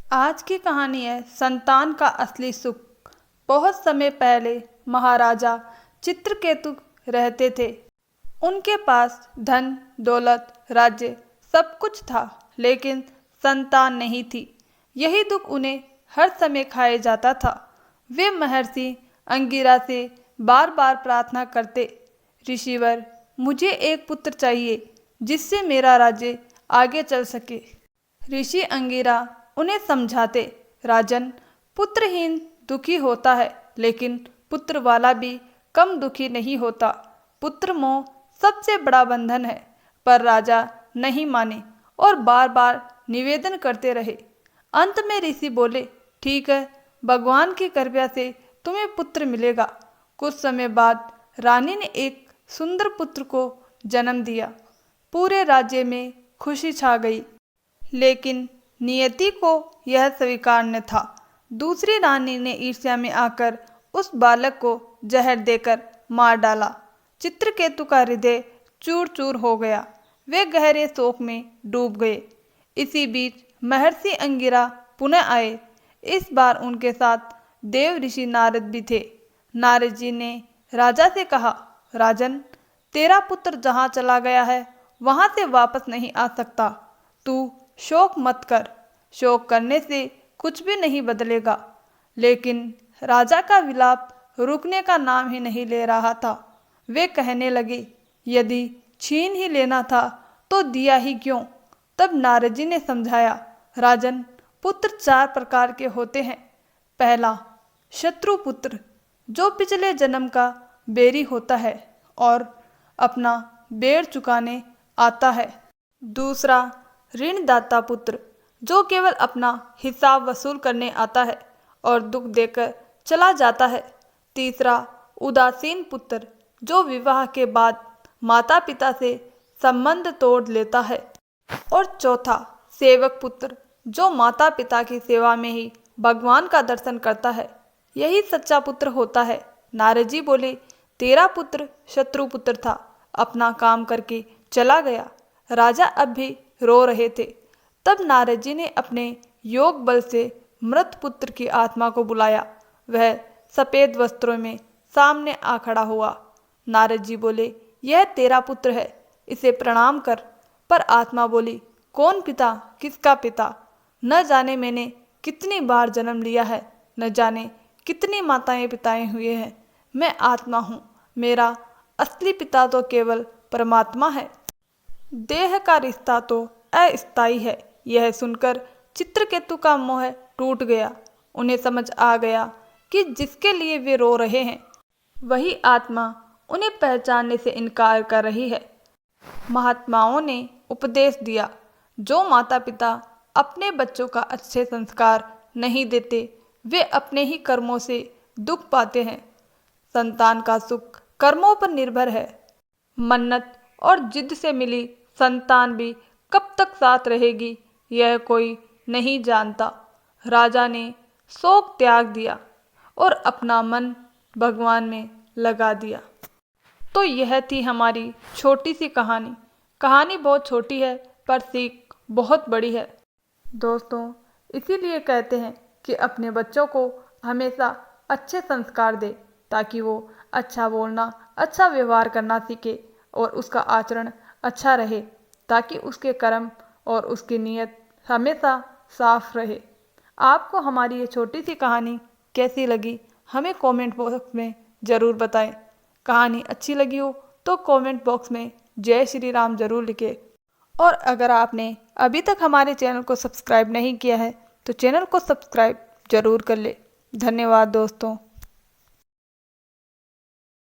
आज की कहानी है संतान का असली सुख। बहुत समय पहले महाराजा चित्रकेतु रहते थे। उनके पास धन दौलत राज्य सब कुछ था, लेकिन संतान नहीं थी। यही दुख उन्हें हर समय खाए जाता था। वे महर्षि अंगिरा से बार बार प्रार्थना करते, ऋषिवर, मुझे एक पुत्र चाहिए जिससे मेरा राज्य आगे चल सके। ऋषि अंगिरा उन्हें समझाते, राजन, पुत्रहीन दुखी होता है, लेकिन पुत्र वाला भी कम दुखी नहीं होता। पुत्र मोह सबसे बड़ा बंधन है। पर राजा नहीं माने और बार बार निवेदन करते रहे। अंत में ऋषि बोले, ठीक है, भगवान की कृपा से तुम्हें पुत्र मिलेगा। कुछ समय बाद रानी ने एक सुंदर पुत्र को जन्म दिया। पूरे राज्य में खुशी छा गई, लेकिन नियति को यह स्वीकार न था। दूसरी रानी ने ईर्ष्या में आकर उस बालक को जहर देकर मार डाला। चित्रकेतु का हृदय चूर चूर हो गया। वे गहरे शोक में डूब गए। इसी बीच महर्षि अंगिरा पुनः आए। इस बार उनके साथ देव ऋषि नारद भी थे। नारद जी ने राजा से कहा, राजन, तेरा पुत्र जहाँ चला गया है वहाँ से वापस नहीं आ सकता। तू शोक मत कर। शोक करने से कुछ भी नहीं बदलेगा। लेकिन राजा का विलाप रुकने का नाम ही नहीं ले रहा था। वे कहने लगे, यदि छीन ही लेना था तो दिया ही क्यों। तब नारद जी ने समझाया, राजन, पुत्र 4 प्रकार के होते हैं। पहला, शत्रु पुत्र, जो पिछले जन्म का बैरी होता है और अपना बैर चुकाने आता है। दूसरा, ऋणदाता पुत्र, जो केवल अपना हिसाब वसूल करने आता है और दुख देकर चला जाता है। तीसरा, उदासीन पुत्र, जो विवाह के बाद माता पिता से संबंध तोड़ लेता है। और चौथा, सेवक पुत्र, जो माता पिता की सेवा में ही भगवान का दर्शन करता है। यही सच्चा पुत्र होता है। नारद जी बोले, तेरा पुत्र शत्रु पुत्र था, अपना काम करके चला गया। राजा अब भी रो रहे थे। तब नारद जी ने अपने योग बल से मृत पुत्र की आत्मा को बुलाया। वह सफ़ेद वस्त्रों में सामने आ खड़ा हुआ। नारद जी बोले, यह तेरा पुत्र है, इसे प्रणाम कर। पर आत्मा बोली, कौन पिता, किसका पिता? न जाने मैंने कितनी बार जन्म लिया है, न जाने कितनी माताएं पिताएं हुए हैं। मैं आत्मा हूँ, मेरा असली पिता तो केवल परमात्मा है। देह का रिश्ता तो अस्थायी है। यह सुनकर चित्रकेतु का मोह टूट गया। उन्हें समझ आ गया कि जिसके लिए वे रो रहे हैं वही आत्मा उन्हें पहचानने से इनकार कर रही है। महात्माओं ने उपदेश दिया, जो माता पिता अपने बच्चों का अच्छे संस्कार नहीं देते, वे अपने ही कर्मों से दुख पाते हैं। संतान का सुख कर्मों पर निर्भर है। मन्नत और जिद से मिली संतान भी कब तक साथ रहेगी, यह कोई नहीं जानता। राजा ने शोक त्याग दिया और अपना मन भगवान में लगा दिया। तो यह थी हमारी छोटी सी कहानी। कहानी बहुत छोटी है पर सीख बहुत बड़ी है। दोस्तों, इसीलिए कहते हैं कि अपने बच्चों को हमेशा अच्छे संस्कार दे, ताकि वो अच्छा बोलना, अच्छा व्यवहार करना सीखे और उसका आचरण अच्छा रहे, ताकि उसके कर्म और उसकी नीयत हमेशा साफ रहे। आपको हमारी ये छोटी सी कहानी कैसी लगी, हमें कमेंट बॉक्स में ज़रूर बताएं। कहानी अच्छी लगी हो तो कमेंट बॉक्स में जय श्री राम ज़रूर लिखें। और अगर आपने अभी तक हमारे चैनल को सब्सक्राइब नहीं किया है तो चैनल को सब्सक्राइब ज़रूर कर ले। धन्यवाद दोस्तों।